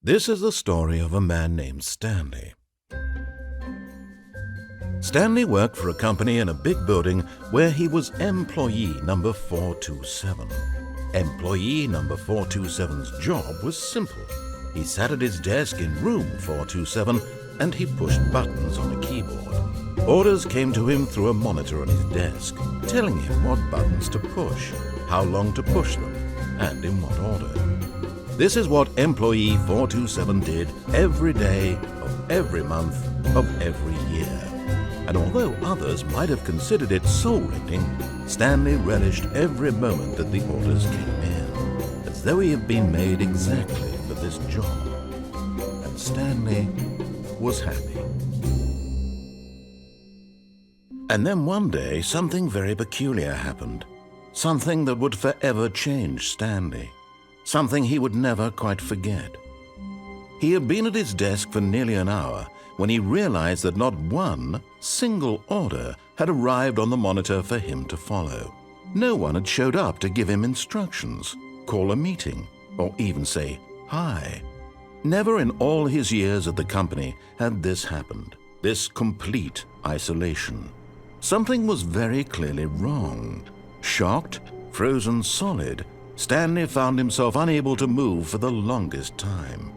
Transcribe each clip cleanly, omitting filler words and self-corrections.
This is the story of a man named Stanley. Stanley worked for a company in a big building where he was employee number 427. Employee number 427's job was simple. He sat at his desk in room 427 and he pushed buttons on a keyboard. Orders came to him through a monitor on his desk, telling him what buttons to push, how long to push them, and in what order. This is what employee 427 did every day of every month of every year. And although others might have considered it soul-rending, Stanley relished every moment that the orders came in, as though he had been made exactly for this job. And Stanley was happy. And then one day, something very peculiar happened. Something that would forever change Stanley. Something he would never quite forget. He had been at his desk for nearly an hour when he realized that not one single order had arrived on the monitor for him to follow. No one had showed up to give him instructions, call a meeting, or even say hi. Never in all his years at the company had this happened, this complete isolation. Something was very clearly wrong. Shocked, frozen solid, Stanley found himself unable to move for the longest time.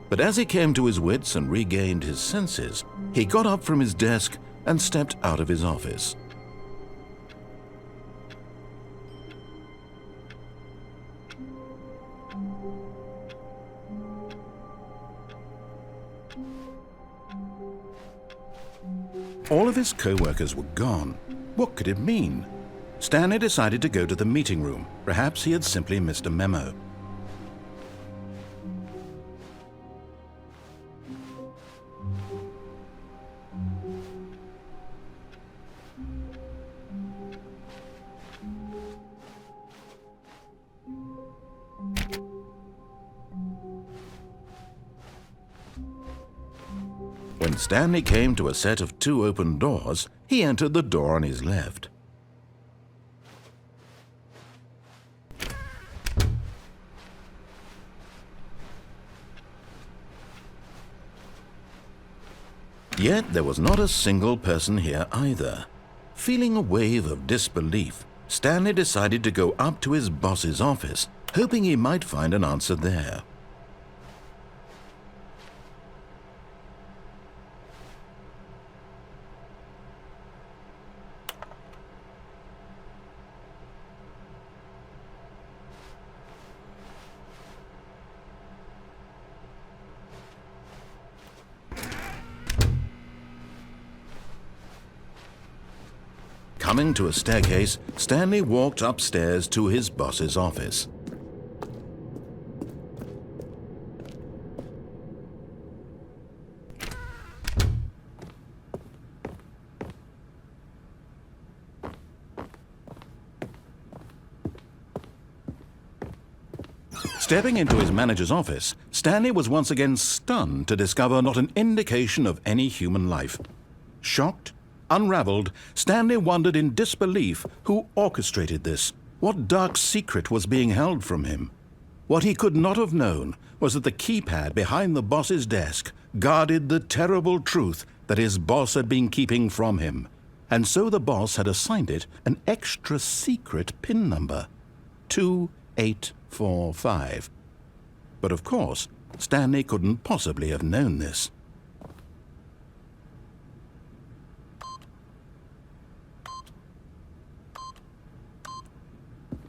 But as he came to his wits and regained his senses, he got up from his desk and stepped out of his office. All of his co-workers were gone. What could it mean? Stanley decided to go to the meeting room. Perhaps he had simply missed a memo. When Stanley came to a set of 2 open doors, he entered the door on his left. Yet there was not a single person here either. Feeling a wave of disbelief, Stanley decided to go up to his boss's office, hoping he might find an answer there. Coming to a staircase, Stanley walked upstairs to his boss's office. Stepping into his manager's office, Stanley was once again stunned to discover not an indication of any human life. Shocked, unraveled, Stanley wondered in disbelief who orchestrated this, what dark secret was being held from him. What he could not have known was that the keypad behind the boss's desk guarded the terrible truth that his boss had been keeping from him, and so the boss had assigned it an extra secret PIN number, 2845. But of course, Stanley couldn't possibly have known this.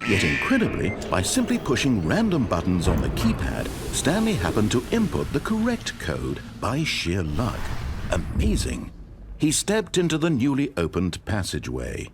Yet incredibly, by simply pushing random buttons on the keypad, Stanley happened to input the correct code by sheer luck. Amazing! He stepped into the newly opened passageway.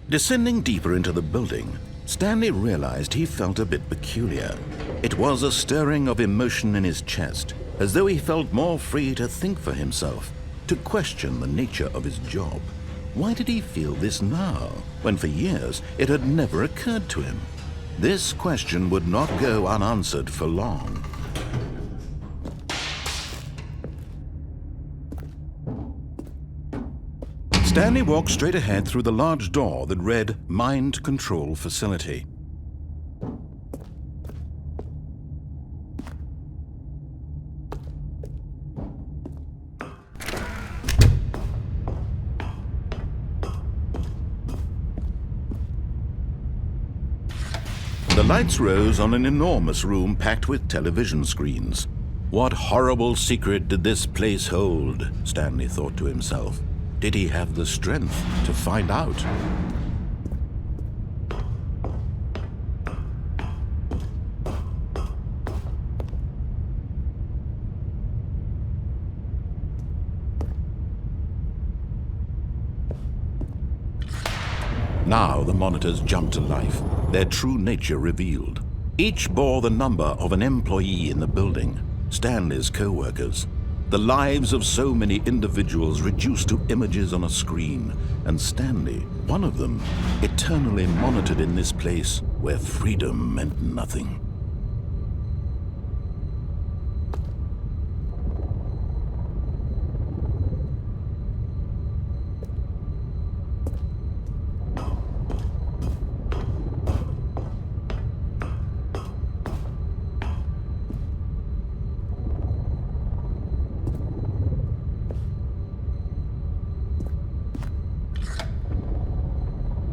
Descending deeper into the building, Stanley realized he felt a bit peculiar. It was a stirring of emotion in his chest, as though he felt more free to think for himself, to question the nature of his job. Why did he feel this now, when for years it had never occurred to him? This question would not go unanswered for long. Stanley walked straight ahead through the large door that read Mind Control Facility. The lights rose on an enormous room packed with television screens. What horrible secret did this place hold? Stanley thought to himself. Did he have the strength to find out? Now the monitors jumped to life, their true nature revealed. Each bore the number of an employee in the building, Stanley's co-workers. The lives of so many individuals reduced to images on a screen, and Stanley, one of them, eternally monitored in this place where freedom meant nothing.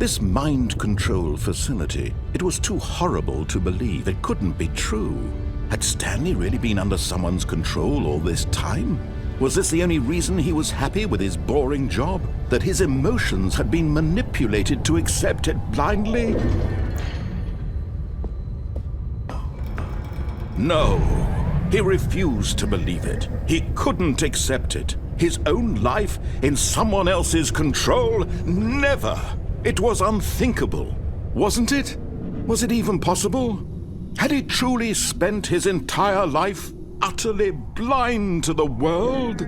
This mind control facility, it was too horrible to believe. It couldn't be true. Had Stanley really been under someone's control all this time? Was this the only reason he was happy with his boring job? That his emotions had been manipulated to accept it blindly? No, he refused to believe it. He couldn't accept it. His own life in someone else's control? Never! It was unthinkable, wasn't it? Was it even possible? Had he truly spent his entire life utterly blind to the world?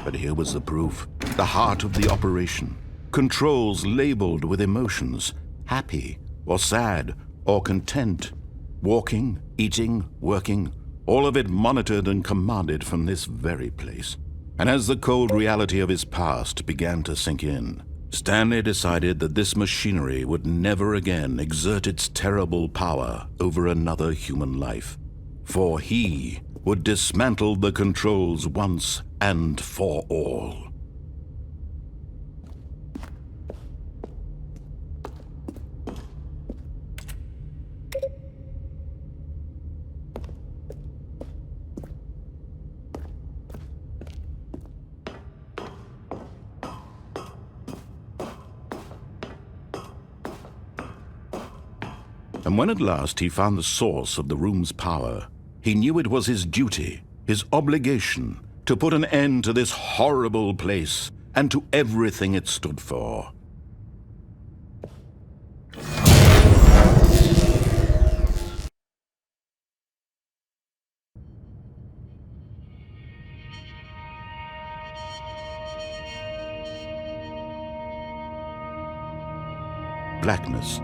But here was the proof, the heart of the operation. Controls labeled with emotions, happy or sad or content. Walking, eating, working, all of it monitored and commanded from this very place. And as the cold reality of his past began to sink in, Stanley decided that this machinery would never again exert its terrible power over another human life. For he would dismantle the controls once and for all. And when at last he found the source of the room's power, he knew it was his duty, his obligation, to put an end to this horrible place and to everything it stood for. Blackness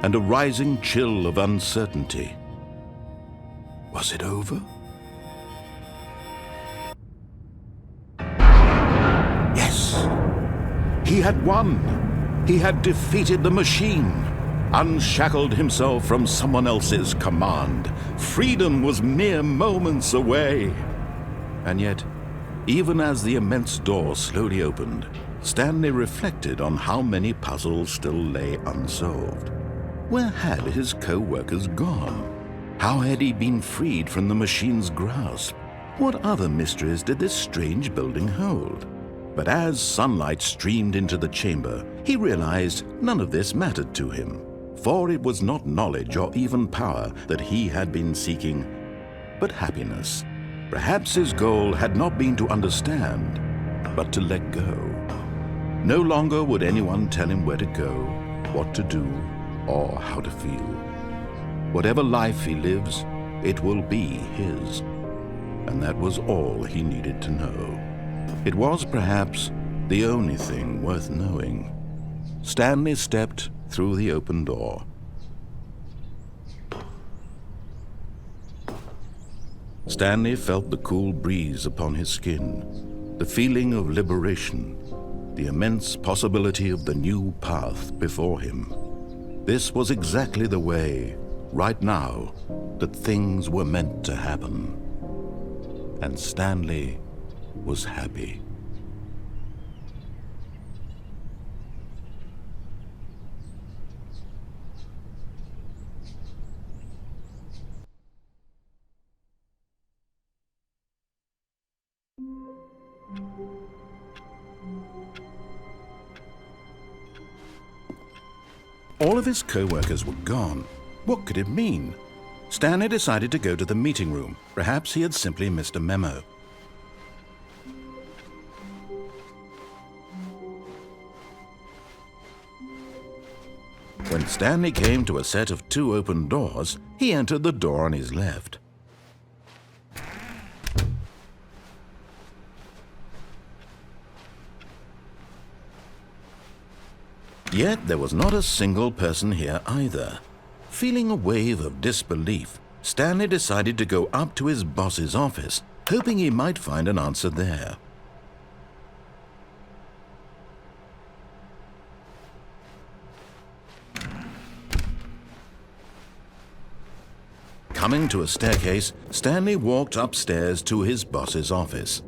and a rising chill of uncertainty. Was it over? Yes! He had won! He had defeated the machine, unshackled himself from someone else's command. Freedom was mere moments away. And yet, even as the immense door slowly opened, Stanley reflected on how many puzzles still lay unsolved. Where had his co-workers gone? How had he been freed from the machine's grasp? What other mysteries did this strange building hold? But as sunlight streamed into the chamber, he realized none of this mattered to him, for it was not knowledge or even power that he had been seeking, but happiness. Perhaps his goal had not been to understand, but to let go. No longer would anyone tell him where to go, what to do, or how to feel. Whatever life he lives, it will be his. And that was all he needed to know. It was perhaps the only thing worth knowing. Stanley stepped through the open door. Stanley felt the cool breeze upon his skin, the feeling of liberation, the immense possibility of the new path before him. This was exactly the way, right now, that things were meant to happen. And Stanley was happy. All of his co-workers were gone. What could it mean? Stanley decided to go to the meeting room. Perhaps he had simply missed a memo. When Stanley came to a set of 2 open doors, he entered the door on his left. Yet there was not a single person here either. Feeling a wave of disbelief, Stanley decided to go up to his boss's office, hoping he might find an answer there. Coming to a staircase, Stanley walked upstairs to his boss's office.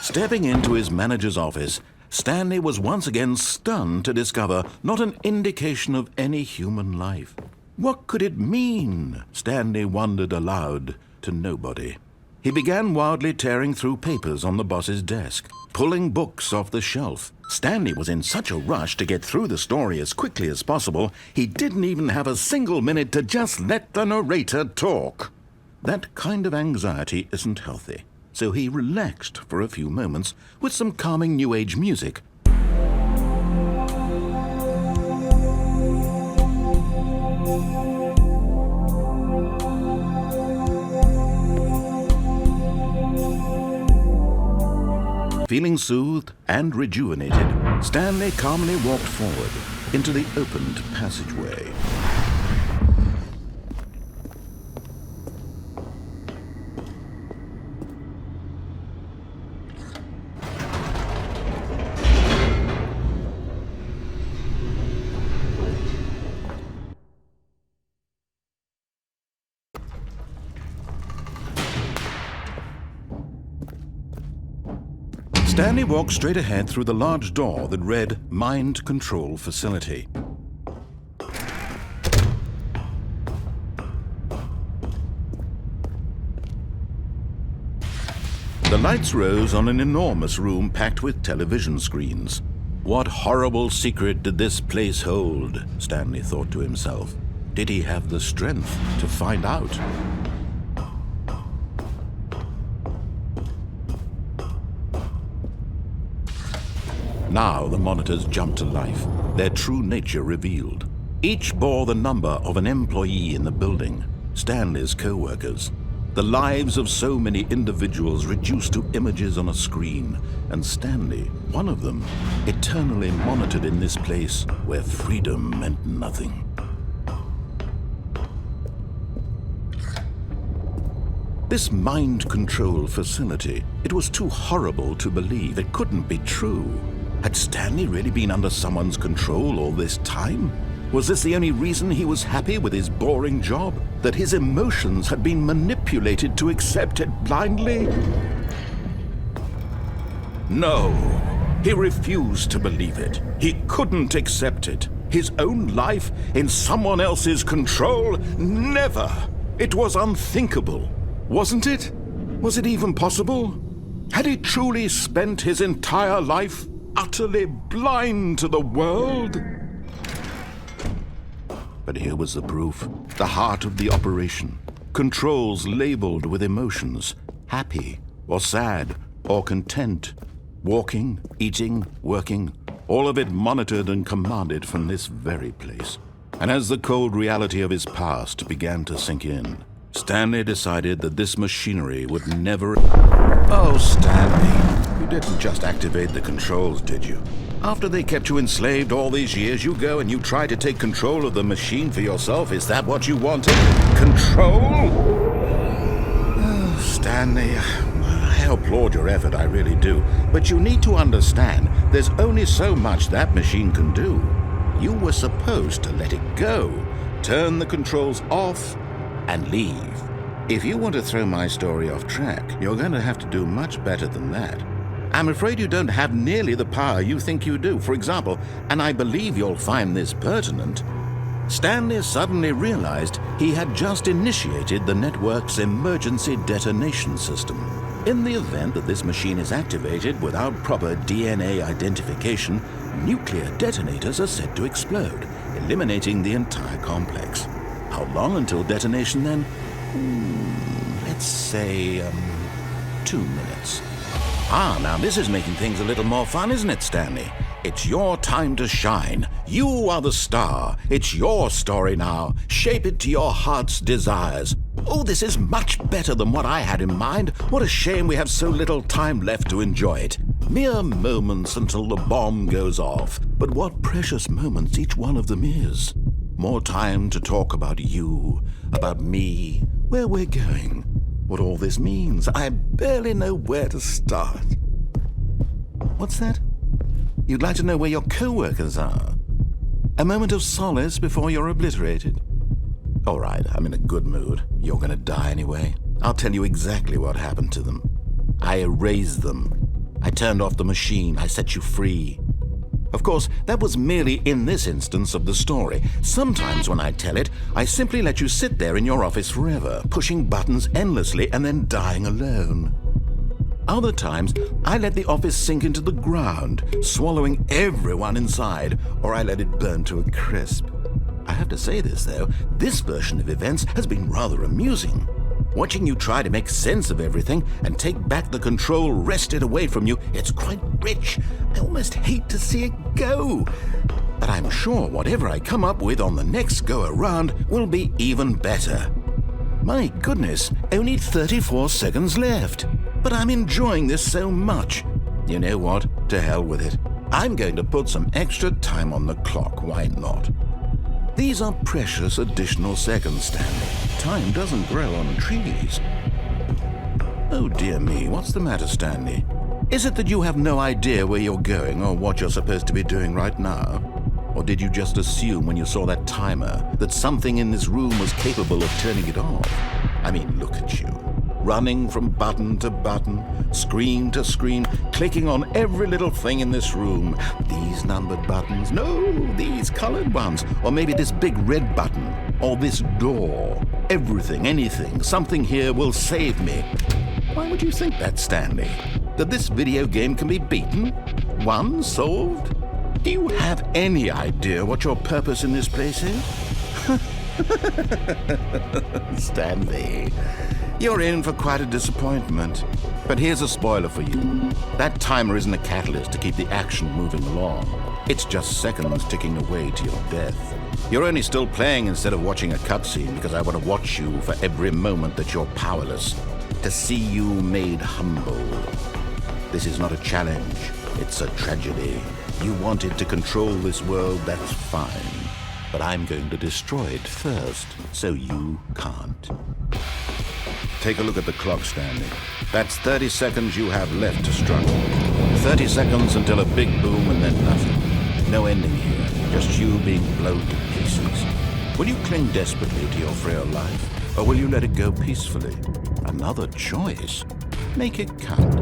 Stepping into his manager's office, Stanley was once again stunned to discover not an indication of any human life. What could it mean? Stanley wondered aloud to nobody. He began wildly tearing through papers on the boss's desk, pulling books off the shelf. Stanley was in such a rush to get through the story as quickly as possible, he didn't even have a single minute to just let the narrator talk. That kind of anxiety isn't healthy. So he relaxed for a few moments with some calming New Age music. Feeling soothed and rejuvenated, Stanley calmly walked forward into the opened passageway. Stanley walked straight ahead through the large door that read Mind Control Facility. The lights rose on an enormous room packed with television screens. What horrible secret did this place hold? Stanley thought to himself. Did he have the strength to find out? Now the monitors jumped to life, their true nature revealed. Each bore the number of an employee in the building, Stanley's co-workers. The lives of so many individuals reduced to images on a screen, and Stanley, one of them, eternally monitored in this place where freedom meant nothing. This mind control facility, it was too horrible to believe. It couldn't be true. Had Stanley really been under someone's control all this time? Was this the only reason he was happy with his boring job? That his emotions had been manipulated to accept it blindly? No, he refused to believe it. He couldn't accept it. His own life in someone else's control? Never! It was unthinkable, wasn't it? Was it even possible? Had he truly spent his entire life utterly blind to the world? But here was the proof, the heart of the operation. Controls labeled with emotions, happy or sad or content. Walking, eating, working, all of it monitored and commanded from this very place. And as the cold reality of his past began to sink in, Stanley decided that this machinery would never... Oh, Stanley, you didn't just activate the controls, did you? After they kept you enslaved all these years, you go and you try to take control of the machine for yourself. Is that what you wanted? Control? Oh, Stanley, I applaud your effort, I really do. But you need to understand, there's only so much that machine can do. You were supposed to let it go, turn the controls off, and leave. If you want to throw my story off track, you're going to have to do much better than that. I'm afraid you don't have nearly the power you think you do. For example, and I believe you'll find this pertinent, Stanley suddenly realized he had just initiated the network's emergency detonation system. In the event that this machine is activated without proper DNA identification, nuclear detonators are said to explode, eliminating the entire complex. How long until detonation then? Let's say, 2 minutes. Now this is making things a little more fun, isn't it, Stanley? It's your time to shine. You are the star. It's your story now. Shape it to your heart's desires. Oh, this is much better than what I had in mind. What a shame we have so little time left to enjoy it. Mere moments until the bomb goes off. But what precious moments each one of them is. More time to talk about you, about me, where we're going. What all this means, I barely know where to start. What's that? You'd like to know where your co-workers are? A moment of solace before you're obliterated? All right, I'm in a good mood. You're gonna die anyway. I'll tell you exactly what happened to them. I erased them. I turned off the machine. I set you free. Of course, that was merely in this instance of the story. Sometimes when I tell it, I simply let you sit there in your office forever, pushing buttons endlessly and then dying alone. Other times, I let the office sink into the ground, swallowing everyone inside, or I let it burn to a crisp. I have to say this, though, this version of events has been rather amusing. Watching you try to make sense of everything and take back the control wrested away from you, it's quite rich. I almost hate to see it go. But I'm sure whatever I come up with on the next go-around will be even better. My goodness, only 34 seconds left. But I'm enjoying this so much. You know what? To hell with it. I'm going to put some extra time on the clock, why not? These are precious additional seconds, Stanley. Time doesn't grow on trees. Oh dear me, what's the matter, Stanley? Is it that you have no idea where you're going or what you're supposed to be doing right now? Or did you just assume when you saw that timer that something in this room was capable of turning it off? I mean, look at you. Running from button to button, screen to screen, clicking on every little thing in this room. These numbered buttons, no, these colored ones, or maybe this big red button, or this door. Everything, anything, something here will save me. Why would you think that, Stanley? That this video game can be beaten? Won? Solved? Do you have any idea what your purpose in this place is? Stanley, you're in for quite a disappointment. But here's a spoiler for you. That timer isn't a catalyst to keep the action moving along. It's just seconds ticking away to your death. You're only still playing instead of watching a cutscene because I want to watch you for every moment that you're powerless. To see you made humble. This is not a challenge. It's a tragedy. You wanted to control this world, that's fine. But I'm going to destroy it first, so you can't. Take a look at the clock, Stanley. That's 30 seconds you have left to struggle. 30 seconds until a big boom and then nothing. No ending here, just you being blown to pieces. Will you cling desperately to your frail life, or will you let it go peacefully? Another choice. Make it count.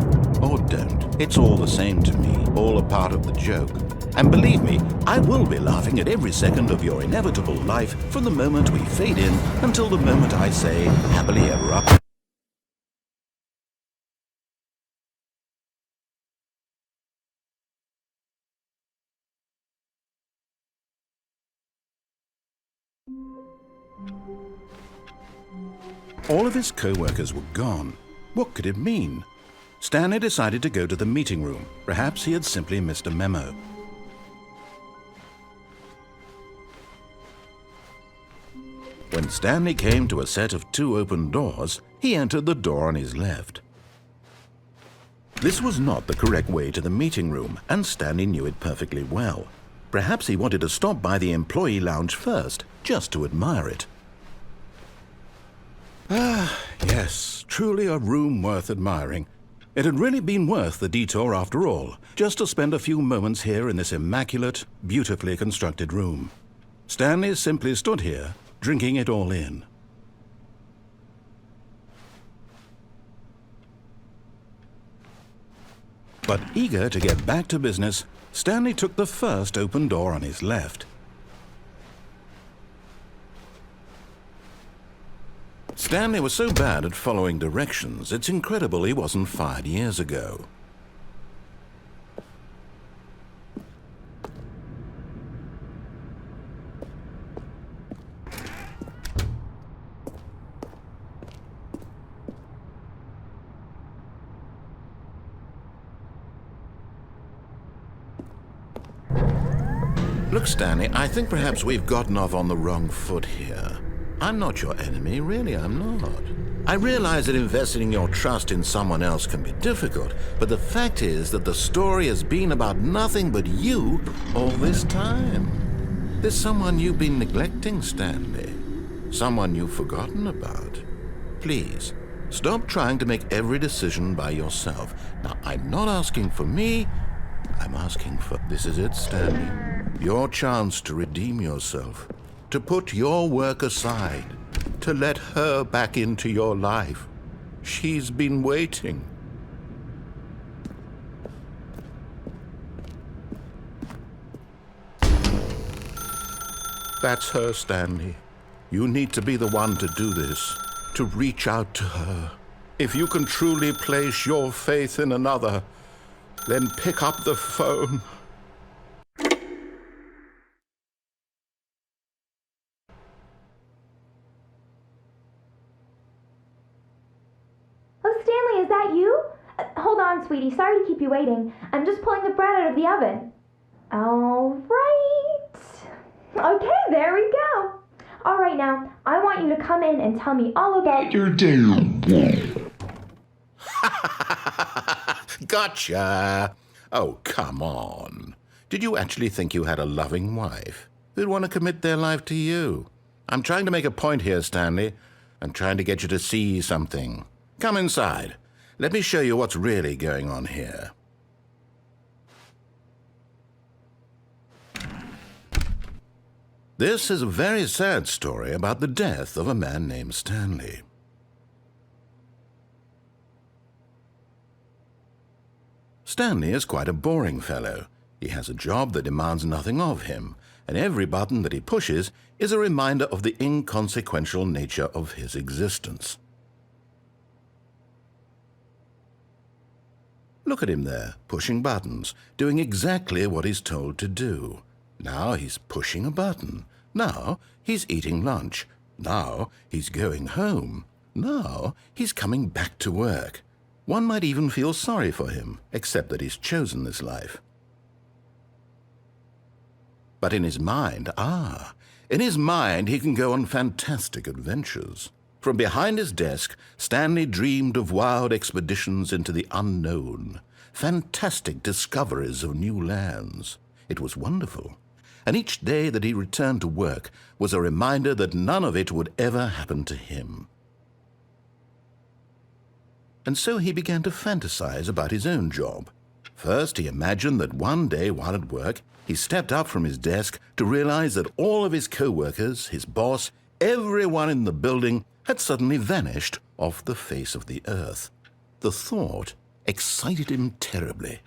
Or don't. It's all the same to me, all a part of the joke. And believe me, I will be laughing at every second of your inevitable life from the moment we fade in until the moment I say, happily ever after. All of his co-workers were gone. What could it mean? Stanley decided to go to the meeting room. Perhaps he had simply missed a memo. When Stanley came to a set of 2 open doors, he entered the door on his left. This was not the correct way to the meeting room, and Stanley knew it perfectly well. Perhaps he wanted to stop by the employee lounge first, just to admire it. Ah, yes, truly a room worth admiring. It had really been worth the detour after all, just to spend a few moments here in this immaculate, beautifully constructed room. Stanley simply stood here, drinking it all in. But eager to get back to business, Stanley took the first open door on his left. Stanley was so bad at following directions, it's incredible he wasn't fired years ago. Look, Stanley, I think perhaps we've gotten off on the wrong foot here. I'm not your enemy, really, I'm not. I realize that investing your trust in someone else can be difficult, but the fact is that the story has been about nothing but you all this time. There's someone you've been neglecting, Stanley. Someone you've forgotten about. Please, stop trying to make every decision by yourself. Now, I'm not asking for me, I'm asking for... This is it, Stanley. Your chance to redeem yourself. To put your work aside. To let her back into your life. She's been waiting. That's her, Stanley. You need to be the one to do this. To reach out to her. If you can truly place your faith in another, then pick up the phone. Oh, Stanley, is that you? Hold on, sweetie. Sorry to keep you waiting. I'm just pulling the bread out of the oven. All right. Okay, there we go. All right, now, I want you to come in and tell me all about your day. Gotcha. Oh, come on. Did you actually think you had a loving wife who'd want to commit their life to you? I'm trying to make a point here, Stanley. I'm trying to get you to see something. Come inside. Let me show you what's really going on here. This is a very sad story about the death of a man named Stanley. Stanley is quite a boring fellow. He has a job that demands nothing of him, and every button that he pushes is a reminder of the inconsequential nature of his existence. Look at him there, pushing buttons, doing exactly what he's told to do. Now he's pushing a button. Now he's eating lunch. Now he's going home. Now he's coming back to work. One might even feel sorry for him, except that he's chosen this life. But in his mind, he can go on fantastic adventures. From behind his desk, Stanley dreamed of wild expeditions into the unknown, fantastic discoveries of new lands. It was wonderful. And each day that he returned to work was a reminder that none of it would ever happen to him. And so he began to fantasize about his own job. First, he imagined that one day while at work, he stepped up from his desk to realize that all of his co-workers, his boss, everyone in the building had suddenly vanished off the face of the earth. The thought excited him terribly.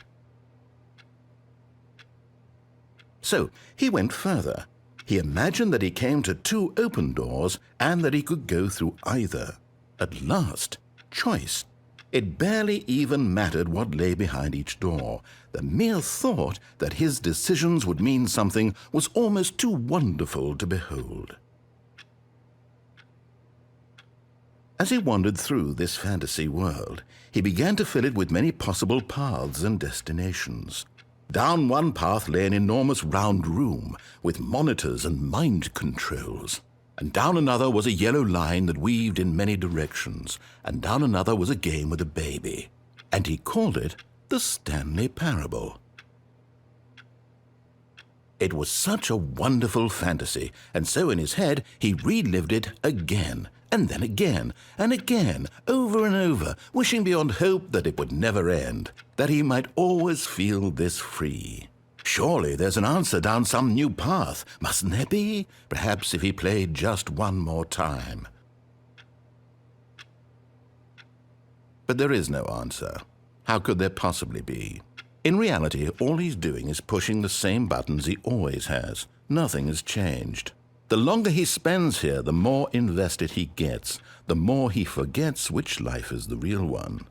So he went further. He imagined that he came to 2 open doors and that he could go through either. At last, choice. It barely even mattered what lay behind each door. The mere thought that his decisions would mean something was almost too wonderful to behold. As he wandered through this fantasy world, he began to fill it with many possible paths and destinations. Down one path lay an enormous round room with monitors and mind controls. and down another was a yellow line that weaved in many directions, and down another was a game with a baby. And he called it the Stanley Parable. It was such a wonderful fantasy, and so in his head he relived it again, and then again, and again, over and over, wishing beyond hope that it would never end, that he might always feel this free. Surely there's an answer down some new path, mustn't there be? Perhaps if he played just one more time. But there is no answer. How could there possibly be? In reality, all he's doing is pushing the same buttons he always has. Nothing has changed. The longer he spends here, the more invested he gets, the more he forgets which life is the real one.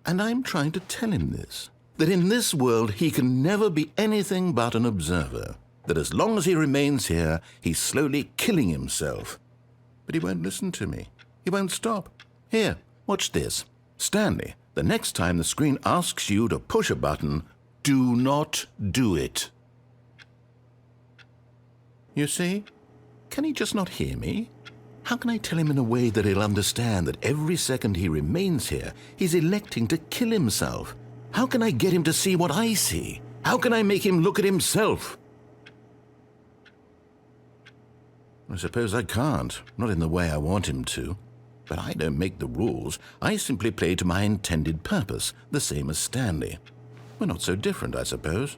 And I'm trying to tell him this, that in this world he can never be anything but an observer, that as long as he remains here, he's slowly killing himself. But he won't listen to me. He won't stop. Here, watch this. Stanley, the next time the screen asks you to push a button, do not do it. You see? Can he just not hear me? How can I tell him in a way that he'll understand that every second he remains here, he's electing to kill himself? How can I get him to see what I see? How can I make him look at himself? I suppose I can't, not in the way I want him to. But I don't make the rules. I simply play to my intended purpose, the same as Stanley. We're not so different, I suppose.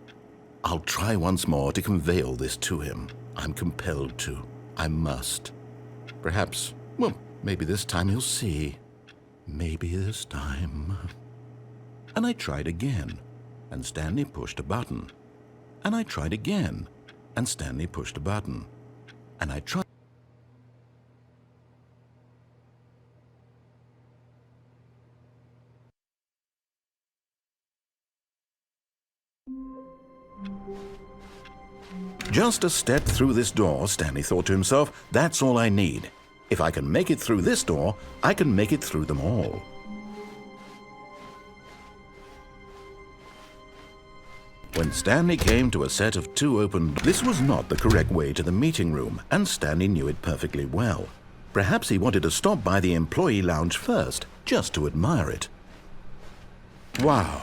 I'll try once more to convey all this to him. I'm compelled to. I must. Perhaps, well, maybe this time he'll see. Maybe this time. And I tried again, and Stanley pushed a button. And I tried again, and Stanley pushed a button. And I tried. Just a step through this door, Stanley thought to himself, that's all I need. If I can make it through this door, I can make it through them all. When Stanley came to a set of two open, this was not the correct way to the meeting room, and Stanley knew it perfectly well. Perhaps he wanted to stop by the employee lounge first, just to admire it. Wow,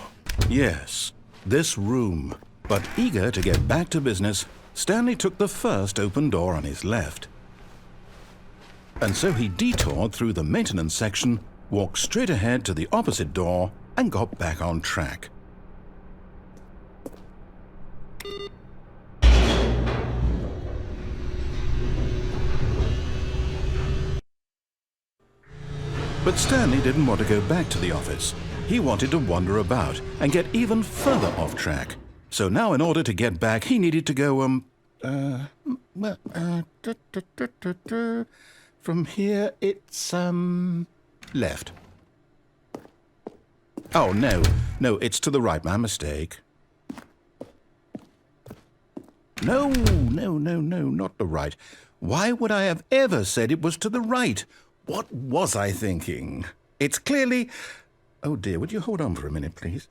yes, this room. But eager to get back to business, Stanley took the first open door on his left. And so he detoured through the maintenance section, walked straight ahead to the opposite door, and got back on track. But Stanley didn't want to go back to the office. He wanted to wander about and get even further off track. So now in order to get back, he needed to go, from here it's, left. Oh, no, it's to the right, my mistake. No, not the right. Why would I have ever said it was to the right? What was I thinking? It's clearly... Oh dear, would you hold on for a minute, please?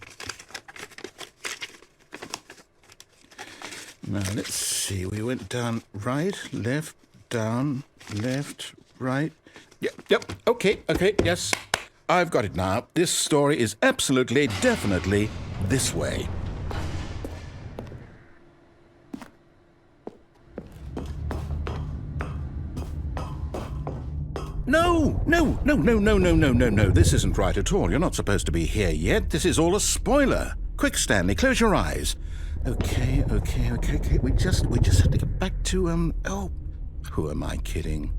Now, let's see. We went down right, left, down, left, right. Yep, okay, yes. I've got it now. This story is absolutely, definitely this way. No. This isn't right at all. You're not supposed to be here yet. This is all a spoiler. Quick, Stanley, close your eyes. Okay. We just have to get back to, oh, who am I kidding?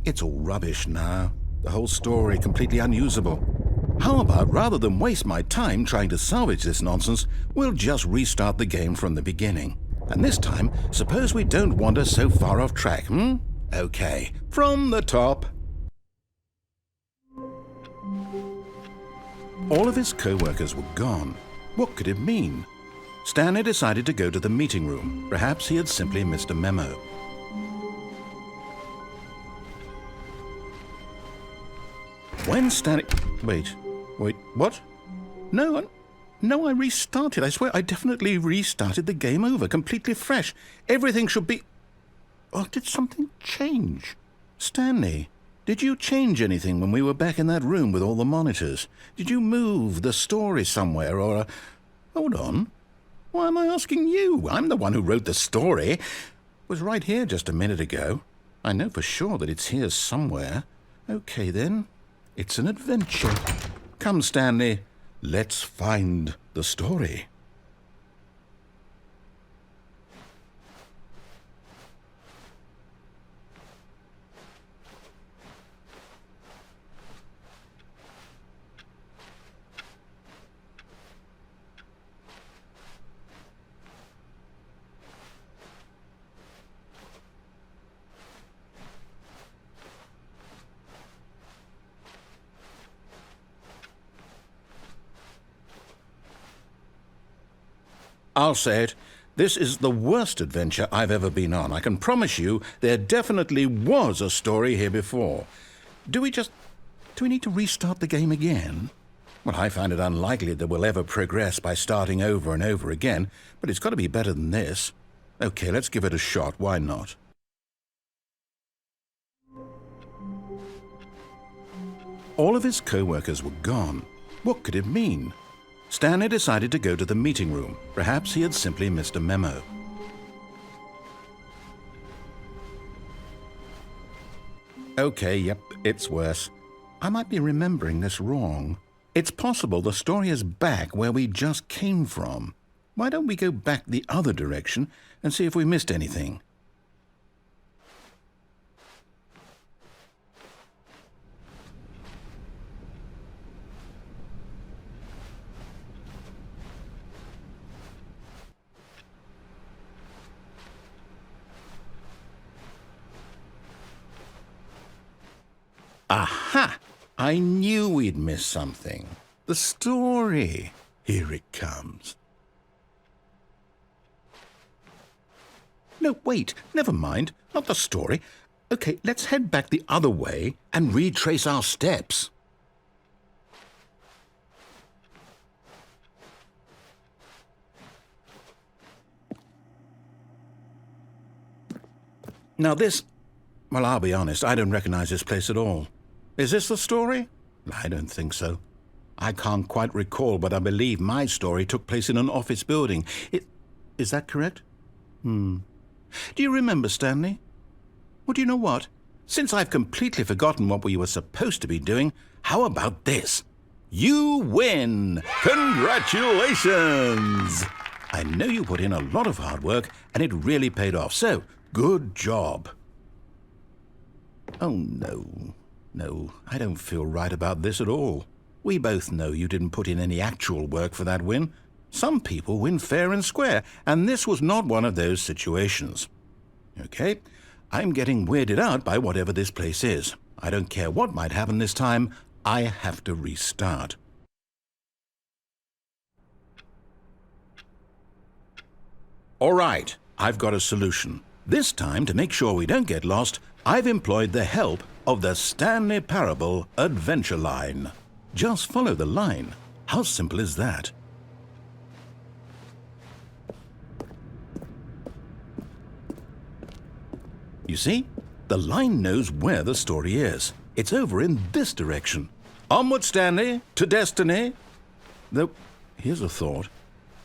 It's all rubbish now. The whole story completely unusable. How about, rather than waste my time trying to salvage this nonsense, we'll just restart the game from the beginning. And this time, suppose we don't wander so far off track, Okay, from the top. All of his co-workers were gone. What could it mean? Stanley decided to go to the meeting room. Perhaps he had simply missed a memo. When Stanley... Wait, what? No, I restarted. I swear, I definitely restarted the game over, completely fresh. Everything should be... Or did something change? Stanley, did you change anything when we were back in that room with all the monitors? Did you move the story somewhere or... Hold on. Why am I asking you? I'm the one who wrote the story. It was right here just a minute ago. I know for sure that it's here somewhere. Okay, then. It's an adventure. Come, Stanley. Let's find the story. I'll say it. This is the worst adventure I've ever been on. I can promise you there definitely was a story here before. Do we need to restart the game again? Well, I find it unlikely that we'll ever progress by starting over and over again, but it's got to be better than this. Okay, let's give it a shot. Why not? All of his co-workers were gone. What could it mean? Stanley decided to go to the meeting room. Perhaps he had simply missed a memo. Okay, yep, it's worse. I might be remembering this wrong. It's possible the story is back where we just came from. Why don't we go back the other direction and see if we missed anything? Aha! I knew we'd missed something. The story. Here it comes. No, wait. Never mind. Not the story. Okay, let's head back the other way and retrace our steps. Now this... Well, I'll be honest, I don't recognize this place at all. Is this the story? I don't think so. I can't quite recall, but I believe my story took place in an office building. Is that correct? Do you remember, Stanley? Well, do you know what? Since I've completely forgotten what we were supposed to be doing, how about this? You win! Congratulations! I know you put in a lot of hard work, and it really paid off, so good job. Oh, no. No, I don't feel right about this at all. We both know you didn't put in any actual work for that win. Some people win fair and square, and this was not one of those situations. Okay, I'm getting weirded out by whatever this place is. I don't care what might happen this time. I have to restart. All right, I've got a solution. This time, to make sure we don't get lost, I've employed the help of the Stanley Parable Adventure Line. Just follow the line. How simple is that? You see, the line knows where the story is. It's over in this direction. Onward, Stanley, to destiny. Though, here's a thought.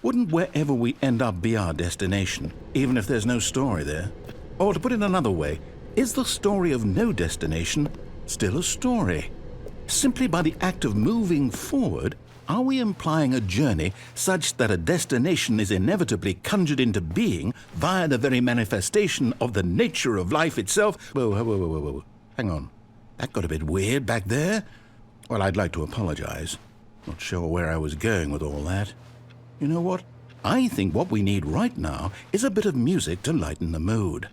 Wouldn't wherever we end up be our destination, even if there's no story there? Or to put it another way, is the story of no destination still a story? Simply by the act of moving forward, are we implying a journey such that a destination is inevitably conjured into being via the very manifestation of the nature of life itself? Whoa. Hang on. That got a bit weird back there. Well, I'd like to apologize. Not sure where I was going with all that. You know what? I think what we need right now is a bit of music to lighten the mood.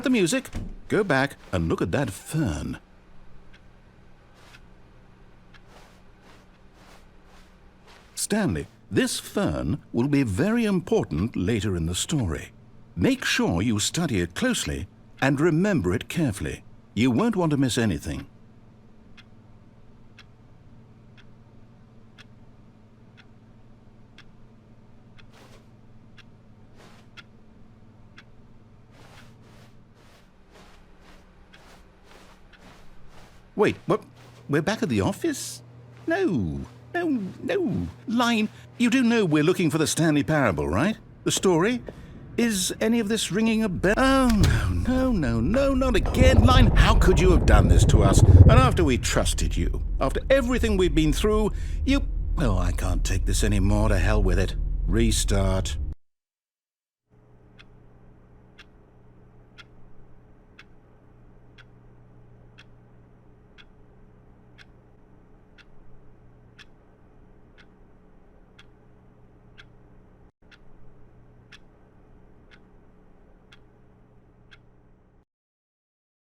cut the music, go back and look at that fern. Stanley, this fern will be very important later in the story. Make sure you study it closely and remember it carefully. You won't want to miss anything. Wait, what? We're back at the office? No. Line, you do know we're looking for the Stanley Parable, right? The story? Is any of this ringing a bell? Oh, no, not again. Line, how could you have done this to us? And after we trusted you, after everything we've been through, you... Oh, I can't take this anymore. To hell with it. Restart.